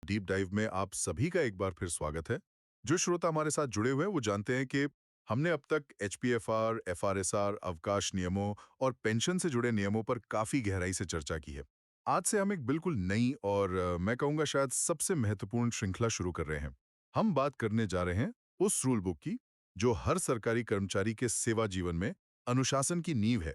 Deep dive में आप सभी का एक बार फिर स्वागत है। जो श्रोता हमारे साथ जुड़े हुए हैं वो जानते हैं कि हमने अब तक एचपीएफआर, एफआरएसआर, अवकाश नियमों और पेंशन से जुड़े नियमों पर काफी गहराई से चर्चा की है। आज से हम एक बिल्कुल नई और मैं कहूंगा शायद सबसे महत्वपूर्ण श्रृंखला शुरू कर रहे हैं। हम बात करने जा रहे हैं उस रूल बुक की जो हर सरकारी कर्मचारी के सेवा जीवन में अनुशासन की नींव है।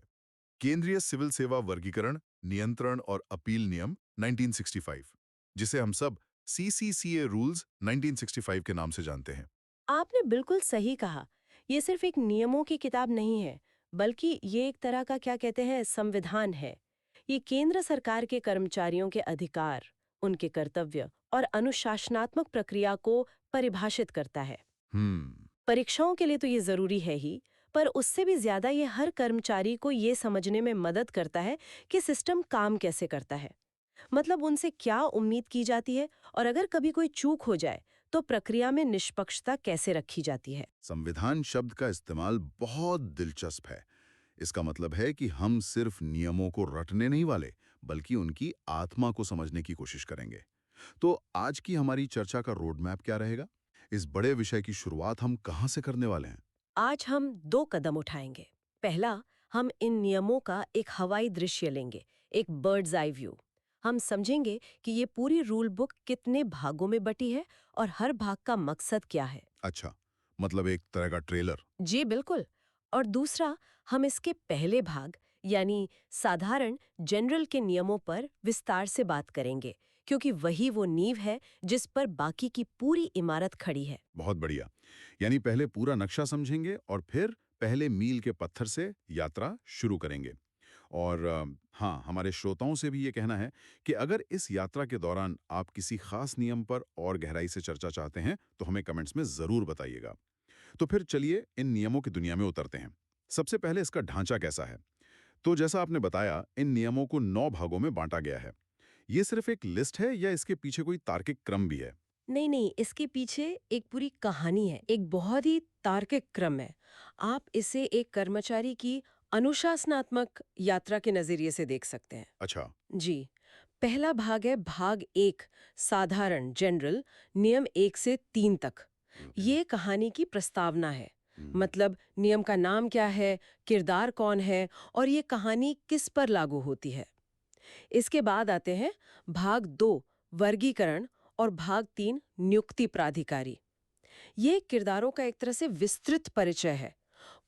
केंद्रीय सिविल सेवा वर्गीकरण, नियंत्रण और अपील नियम 1965, जिसे हम सब सीसीसीए रूल्स 1965 के नाम से जानते हैं। आपने बिल्कुल सही कहा। ये सिर्फ एक नियमों की किताब नहीं है, बल्कि ये एक तरह का क्या कहते हैं संविधान है। ये केंद्र सरकार के कर्मचारियों के अधिकार, उनके कर्तव्य और अनुशासनात्मक प्रक्रिया को परिभाषित करता है। हम्म। परीक्षाओं के लिए तो ये जरूरी है ही, पर उससे भी ज्यादा ये हर कर्मचारी को ये समझने में मदद करता है कि सिस्टम काम कैसे करता है। मतलब उनसे क्या उम्मीद की जाती है और अगर कभी कोई चूक हो जाए तो प्रक्रिया में निष्पक्षता कैसे रखी जाती है। संविधान शब्द का इस्तेमाल बहुत दिलचस्प है। इसका मतलब है कि हम सिर्फ नियमों को रटने नहीं वाले, बल्कि उनकी आत्मा को समझने की कोशिश करेंगे। तो आज की हमारी चर्चा का रोड मैप क्या रहेगा? इस बड़े विषय की शुरुआत हम कहाँ से करने वाले हैं? आज हम दो कदम उठाएंगे। पहला, हम इन नियमों का एक हवाई दृश्य लेंगे, एक बर्ड्स आई व्यू। हम समझेंगे कि ये पूरी रूल बुक कितने भागों में बटी है और हर भाग का मकसद क्या है। अच्छा, मतलब एक तरह का ट्रेलर। जी बिल्कुल। और दूसरा, हम इसके पहले भाग यानी साधारण जनरल के नियमों पर विस्तार से बात करेंगे, क्योंकि वही वो नींव है जिस पर बाकी की पूरी इमारत खड़ी है। बहुत बढ़िया। यानी पहले पूरा नक्शा समझेंगे और फिर पहले मील के पत्थर से यात्रा शुरू करेंगे। और हाँ, हमारे श्रोताओं से भी ये कहना है कि अगर इस यात्रा के दौरान आप किसी खास नियम पर और गहराई से चर्चा चाहते हैं तो हमें कमेंट्स में जरूर बताइएगा। तो फिर चलिए इन नियमों की दुनिया में उतरते हैं। सबसे पहले इसका ढांचा कैसा है? तो जैसा आपने बताया, इन नियमों को 9 भागों में बांटा गया है। ये सिर्फ एक लिस्ट है या इसके पीछे कोई तार्किक क्रम भी है? नहीं नहीं, इसके पीछे एक पूरी कहानी है, एक बहुत ही तार्किक क्रम है। आप इसे एक कर्मचारी की अनुशासनात्मक यात्रा के नजरिए से देख सकते हैं। अच्छा। जी। पहला भाग है भाग 1, साधारण जनरल, नियम 1 से 3 तक। ओके। ये कहानी की प्रस्तावना है। हम्म। मतलब नियम का नाम क्या है, किरदार कौन है और ये कहानी किस पर लागू होती है। इसके बाद आते हैं भाग 2, वर्गीकरण, और भाग 3, नियुक्ति प्राधिकारी। ये किरदारों का एक तरह से विस्तृत परिचय है।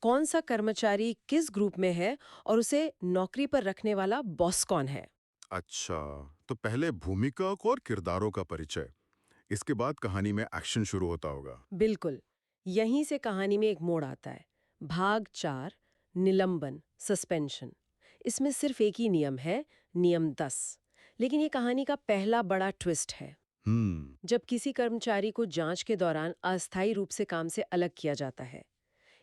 कौन सा कर्मचारी किस ग्रुप में है और उसे नौकरी पर रखने वाला बॉस कौन है। अच्छा, तो पहले भूमिका को और किरदारों का परिचय, इसके बाद कहानी में एक्शन शुरू होता होगा। बिल्कुल। यहीं से कहानी में एक मोड़ आता है। भाग 4, निलंबन, सस्पेंशन। इसमें सिर्फ एक ही नियम है, नियम 10। लेकिन ये कहानी का पहला बड़ा ट्विस्ट है। हम्म। जब किसी कर्मचारी को जांच के दौरान अस्थायी रूप से काम से अलग किया जाता है।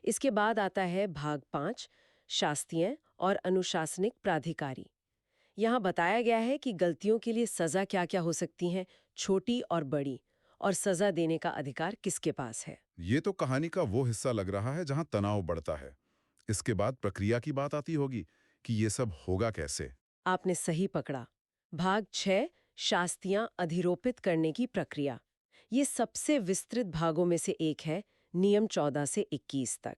इसके बाद आता है भाग 5, शास्तीय और अनुशासनिक प्राधिकारी। यहाँ बताया गया है कि गलतियों के लिए सजा क्या-क्या हो सकती हैं, छोटी और बड़ी, और सजा देने का अधिकार किसके पास है। ये तो कहानी का वो हिस्सा लग रहा है जहां तनाव बढ़ता है। इसके बाद प्रक्रिया की बात आती होगी कि ये सब होगा कैसे। आपने सही पकड़ा। भाग 6, शास्तियां अधिरोपित करने की प्रक्रिया। ये सबसे विस्तृत भागों में से एक है, नियम 14 से 21 तक।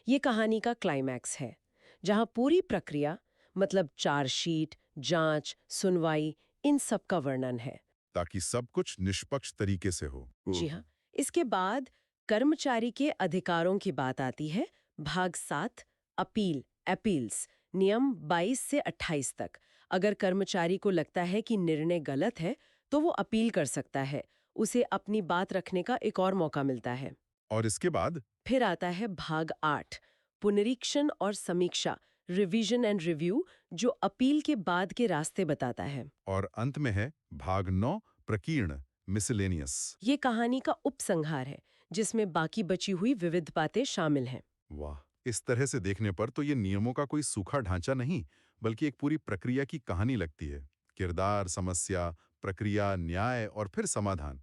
ये कहानी का क्लाइमैक्स है, जहां पूरी प्रक्रिया, मतलब चार्जशीट, जांच, सुनवाई, इन सब का वर्णन है। ताकि सब कुछ निष्पक्ष तरीके से हो। जी हाँ। इसके बाद कर्मचारी के अधिकारों की बात आती है। भाग 7, अपील, अपील्स, नियम 22 से 28 तक। अगर कर्मचारी को लगता है कि निर्णय गलत है तो वो अपील कर सकता है। उसे अपनी बात रखने का एक और मौका मिलता है। और इसके बाद? फिर आता है भाग 8, पुनरीक्षण और समीक्षा, रिवीजन एंड रिव्यू, जो अपील के बाद के रास्ते बताता है। और अंत में है भाग 9, प्रकीर्ण, मिसलेनियस। ये कहानी का उपसंहार है, जिसमें बाकी बची हुई विविध बातें शामिल हैं। वाह, इस तरह से देखने पर तो ये नियमों का कोई सूखा ढांचा नहीं, बल्कि एक पूरी प्रक्रिया की कहानी लगती है। किरदार, समस्या, प्रक्रिया, न्याय और फिर समाधान।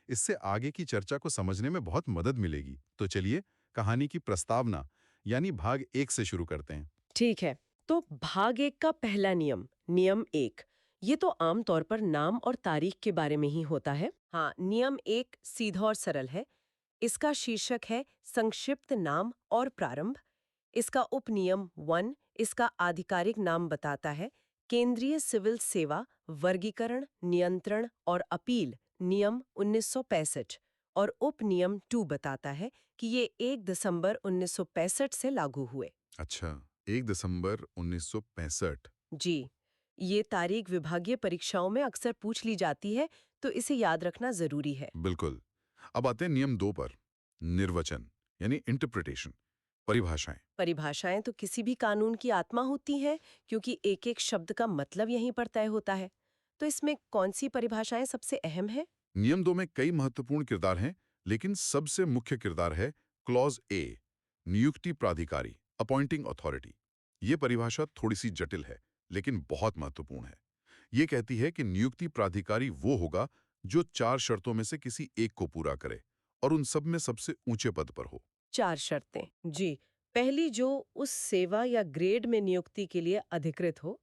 इससे आगे की चर्चा को समझने में बहुत मदद मिलेगी। तो चलिए कहानी की प्रस्तावना यानी भाग 1 से शुरू करते हैं। ठीक है। तो भाग 1 का पहला नियम, नियम 1, ये तो आमतौर पर नाम और तारीख के बारे में ही होता है। हाँ, नियम एक सीधा और सरल है। इसका शीर्षक है संक्षिप्त नाम और प्रारंभ। इसका उपनियम 1 इसका आधिकारिक नाम बताता है केंद्रीय सिविल सेवा वर्गीकरण नियंत्रण और अपील नियम 1965 और उपनियम 2 बताता है कि ये 1 दिसंबर 1965 से लागू हुए। अच्छा, 1 दिसंबर 1965। जी, ये तारीख विभागीय परीक्षाओं में अक्सर पूछ ली जाती है, तो इसे याद रखना जरूरी है। बिल्कुल। अब आते हैं नियम 2 पर। निर्वचन यानी इंटरप्रिटेशन, परिभाषाएं। परिभाषाएं तो किसी भी कानून की आत्मा होती हैं, क्योंकि एक एक शब्द का मतलब यहीं पर तय होता है। तो इसमें कौन सी परिभाषाएं सबसे अहम है? नियम 2 में कई महत्वपूर्ण किरदार हैं, लेकिन सबसे मुख्य किरदार है क्लॉज ए, नियुक्ति प्राधिकारी, अपॉइंटिंग अथॉरिटी। ये परिभाषा थोड़ी सी जटिल है, लेकिन बहुत महत्वपूर्ण है। ये कहती है कि नियुक्ति प्राधिकारी वो होगा जो 4 शर्तों में से किसी एक को पूरा करे और उन सब में सबसे ऊंचे पद पर हो। 4 शर्तें। जी, पहली जो उस सेवा या ग्रेड में नियुक्ति के लिए अधिकृत हो,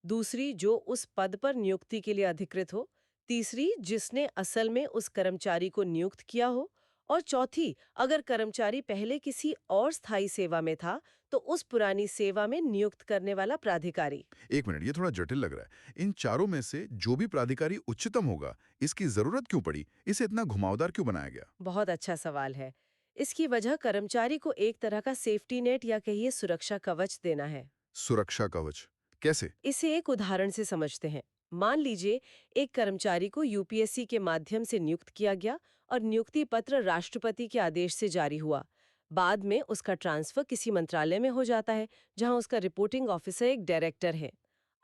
दूसरी जो उस पद पर नियुक्ति के लिए अधिकृत हो, तीसरी जिसने असल में उस कर्मचारी को नियुक्त किया हो और चौथी अगर कर्मचारी पहले किसी और स्थायी सेवा में था, तो उस पुरानी सेवा में नियुक्त करने वाला प्राधिकारी। 1 मिनट, ये थोड़ा जटिल लग रहा है। इन चारों में से जो भी प्राधिकारी उच्चतम होगा, इसकी जरूरत क्यों पड़ी? इसे इतना घुमावदार क्यों बनाया गया? बहुत अच्छा सवाल है। इसकी वजह कर्मचारी को एक तरह का सेफ्टी नेट या कहिए सुरक्षा कवच देना है। सुरक्षा कवच कैसे? इसे एक उदाहरण से समझते हैं। मान लीजिए एक कर्मचारी को यूपीएससी के माध्यम से नियुक्त किया गया और नियुक्ति पत्र राष्ट्रपति के आदेश से जारी हुआ। बाद में उसका ट्रांसफर किसी मंत्रालय में हो जाता है, जहां उसका रिपोर्टिंग ऑफिसर एक डायरेक्टर है।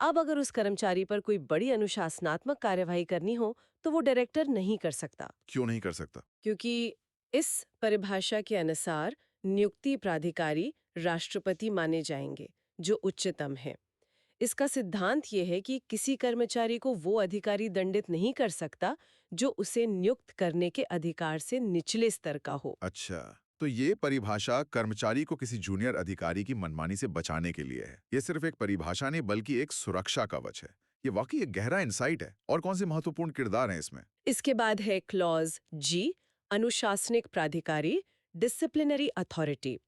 अब अगर उस कर्मचारी पर कोई बड़ी अनुशासनात्मक कार्यवाही करनी हो, तो वो डायरेक्टर नहीं कर सकता, क्यों नहीं कर सकता? क्योंकि इस परिभाषा के अनुसार नियुक्ति प्राधिकारी राष्ट्रपति माने जाएंगे, जो उच्चतम है। इसका सिद्धांत ये है कि किसी कर्मचारी को वो अधिकारी दंडित नहीं कर सकता जो उसे नियुक्त करने के अधिकार से निचले स्तर का हो। अच्छा, तो ये परिभाषा कर्मचारी को किसी जूनियर अधिकारी की मनमानी से बचाने के लिए है। ये सिर्फ एक परिभाषा नहीं बल्कि एक सुरक्षा कवच है। ये वाकई एक गहरा इंसाइट है। और कौन से महत्वपूर्ण किरदार हैं इसमें? इसके बाद है क्लॉज जी, अनुशासनिक प्राधिकारी, डिसिप्लिनरी अथॉरिटी।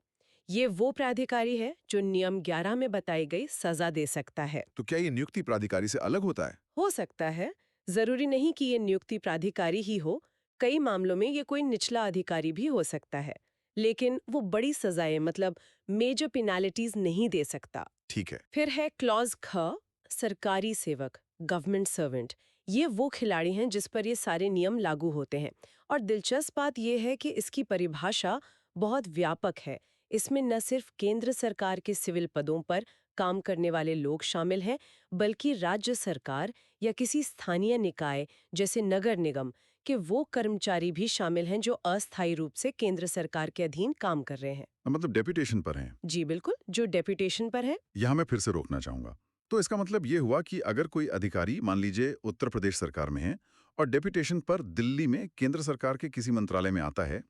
ये वो प्राधिकारी है जो नियम 11 में बताई गई सजा दे सकता है। तो क्या ये नियुक्ति प्राधिकारी से अलग होता है? हो सकता है, जरूरी नहीं कि ये नियुक्ति प्राधिकारी ही हो। कई मामलों में ये कोई निचला अधिकारी भी हो सकता है, लेकिन वो बड़ी सजाएं मतलब मेजर पेनाल्टीज नहीं दे सकता। ठीक है। फिर है क्लॉज ख, सरकारी सेवक, गवर्नमेंट सर्वेंट। ये वो खिलाड़ी हैं जिस पर ये सारे नियम लागू होते हैं। और दिलचस्प बात यह है कि इसकी परिभाषा बहुत व्यापक है। इसमें न सिर्फ केंद्र सरकार के सिविल पदों पर काम करने वाले लोग शामिल हैं, बल्कि राज्य सरकार या किसी स्थानीय निकाय जैसे नगर निगम के वो कर्मचारी भी शामिल हैं जो अस्थायी रूप से केंद्र सरकार के अधीन काम कर रहे हैं। मतलब डेप्यूटेशन पर हैं। जी बिल्कुल, जो डेप्यूटेशन पर है। यहाँ मैं फिर से रोकना चाहूंगा। तो इसका मतलब ये हुआ कि अगर कोई अधिकारी मान लीजिए उत्तर प्रदेश सरकार में है और डेप्यूटेशन पर दिल्ली में केंद्र सरकार के किसी मंत्रालय में आता है,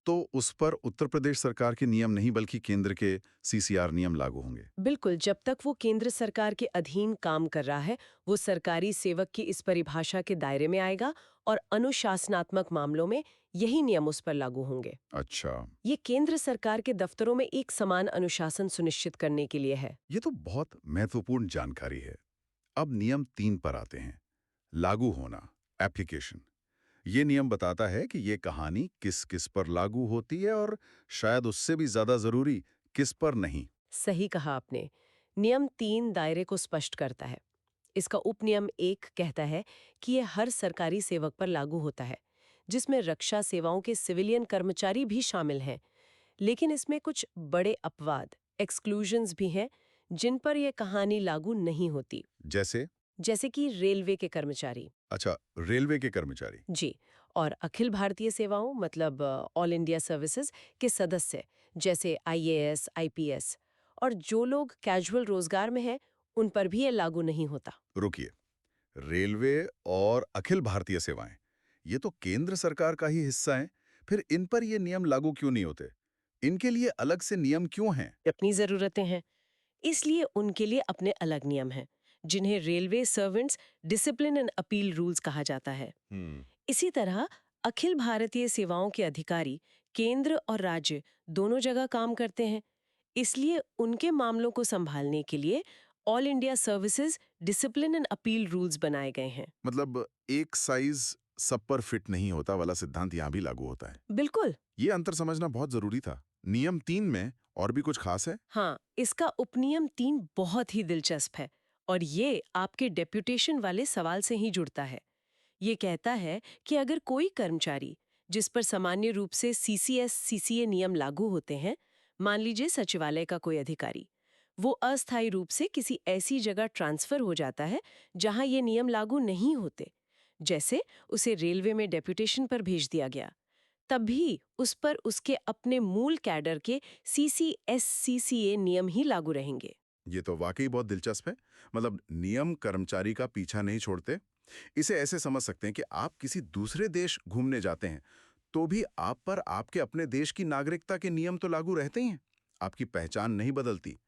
तो उस पर उत्तर प्रदेश सरकार के नियम नहीं बल्कि केंद्र के सीसीआर नियम लागू होंगे। बिल्कुल, जब तक वो केंद्र सरकार के अधीन काम कर रहा है, वो सरकारी सेवक की इस परिभाषा के दायरे में आएगा और अनुशासनात्मक मामलों में यही नियम उस पर लागू होंगे। अच्छा, ये केंद्र सरकार के दफ्तरों में एक समान अनुशासन सुनिश्चित करने के लिए है। ये तो बहुत महत्वपूर्ण जानकारी है। अब नियम 3 पर आते हैं। लागू होना, एप्लीकेशन। ये नियम बताता है कि ये कहानी किस किस पर लागू होती है और शायद उससे भी ज्यादा जरूरी किस पर नहीं। सही कहा आपने। नियम 3 दायरे को स्पष्ट करता है। इसका उपनियम 1 कहता है कि ये हर सरकारी सेवक पर लागू होता है, जिसमें रक्षा सेवाओं के सिविलियन कर्मचारी भी शामिल हैं। लेकिन इसमें कुछ बड़े अपवाद, एक्सक्लूजन्स भी हैं, जिन पर यह कहानी लागू नहीं होती। जैसे? जैसे कि रेलवे के कर्मचारी। अच्छा, रेलवे के कर्मचारी। जी। और अखिल भारतीय सेवाओं मतलब ऑल इंडिया सर्विसेज के सदस्य, जैसे आईएएस, आईपीएस। और जो लोग कैजुअल रोजगार में हैं, उन पर भी ये लागू नहीं होता। रुकिए, रेलवे और अखिल भारतीय सेवाएं, ये तो केंद्र सरकार का ही हिस्सा है। फिर इन पर ये नियम लागू क्यों नहीं होते? इनके लिए अलग से नियम क्यों हैं? अपनी जरूरतें हैं, इसलिए उनके लिए अपने अलग नियम हैं। जिन्हें railway servants discipline and appeal rules कहा जाता है। इसी तरह अखिल भारतीय सेवाओं के अधिकारी केंद्र और राज्य दोनों जगह काम करते हैं, इसलिए उनके मामलों को संभालने के लिए all India services discipline and appeal rules बनाए गए हैं। मतलब एक साइज सब पर फिट नहीं होता वाला सिद्धांत यहाँ भी लागू होता है। बिल्कुल। ये अंतर समझना बहुत जरूरी था। नियम 3 में और भी कुछ खास है? हाँ, इसका उपनियम 3 बहुत ही दिलचस्प है और ये आपके डेप्यूटेशन वाले सवाल से ही जुड़ता है। ये कहता है कि अगर कोई कर्मचारी जिस पर सामान्य रूप से सीसीएस सीसीए नियम लागू होते हैं, मान लीजिए सचिवालय का कोई अधिकारी, वो अस्थायी रूप से किसी ऐसी जगह ट्रांसफर हो जाता है जहां ये नियम लागू नहीं होते, जैसे उसे रेलवे में डेप्यूटेशन पर भेज दिया गया, तब भी उस पर उसके अपने मूल कैडर के सीसीएस सीसीए नियम ही लागू रहेंगे। ये तो वाकई बहुत दिलचस्प है। मतलब नियम कर्मचारी का पीछा नहीं छोड़ते। इसे ऐसे समझ सकते हैं कि आप किसी दूसरे देश घूमने जाते हैं तो भी आप पर आपके अपने देश की नागरिकता के नियम तो लागू रहते ही हैं। आपकी पहचान नहीं बदलती।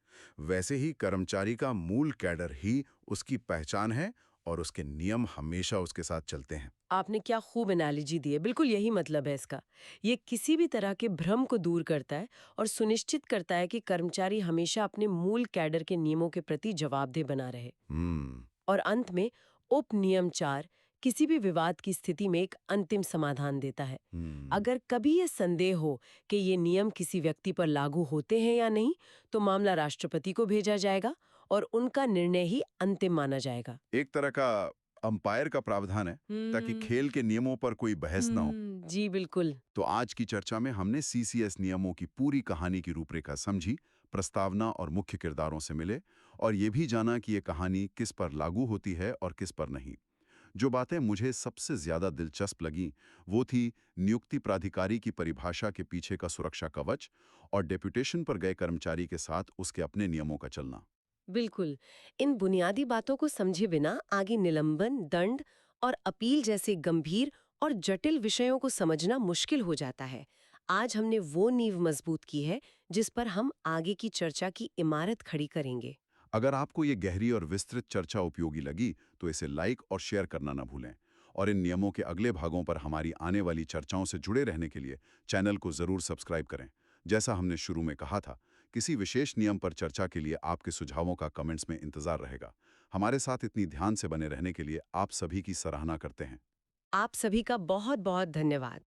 वैसे ही कर्मचारी का मूल कैडर ही उसकी पहचान है और उसके नियम हमेशा उसके साथ चलते हैं। आपने क्या खूब एनालॉजी दी है, बिल्कुल यही मतलब है इसका। ये किसी भी तरह के भ्रम को दूर करता है और सुनिश्चित करता है कि कर्मचारी हमेशा अपने मूल कैडर के नियमों के प्रति जवाबदेह बना रहे। हम्म। और अंत में उप नियम 4 किसी भी विवाद की स्थिति में एक अंतिम समाधान देता है। हम्म। अगर कभी ये संदेह हो कि ये नियम किसी व्यक्ति पर लागू होते हैं या नहीं, तो मामला राष्ट्रपति को भेजा जाएगा और उनका निर्णय ही अंतिम माना जाएगा। एक तरह का अंपायर का प्रावधान है ताकि खेल के नियमों पर कोई बहस ना हो। जी बिल्कुल। तो आज की चर्चा में हमने सीसीएस नियमों की पूरी कहानी की रूपरेखा समझी, प्रस्तावना और मुख्य किरदारों से मिले और ये भी जाना कि ये कहानी किस पर लागू होती है और किस पर नहीं। जो बातें मुझे सबसे ज्यादा दिलचस्प लगी वो थी नियुक्ति प्राधिकारी की परिभाषा के पीछे का सुरक्षा कवच और डेप्यूटेशन पर गए कर्मचारी के साथ उसके अपने नियमों का चलना। बिल्कुल। इन बुनियादी बातों को समझे बिना आगे निलंबन, दंड और अपील जैसे गंभीर और जटिल विषयों को समझना मुश्किल हो जाता है। आज हमने वो नींव मजबूत की है जिस पर हम आगे की चर्चा की इमारत खड़ी करेंगे। अगर आपको ये गहरी और विस्तृत चर्चा उपयोगी लगी तो इसे लाइक और शेयर करना ना भूलें और इन नियमों के अगले भागों पर हमारी आने वाली चर्चाओं से जुड़े रहने के लिए चैनल को जरूर सब्सक्राइब करें। जैसा हमने शुरू में कहा था, किसी विशेष नियम पर चर्चा के लिए आपके सुझावों का कमेंट्स में इंतजार रहेगा। हमारे साथ इतनी ध्यान से बने रहने के लिए आप सभी की सराहना करते हैं। आप सभी का बहुत बहुत धन्यवाद।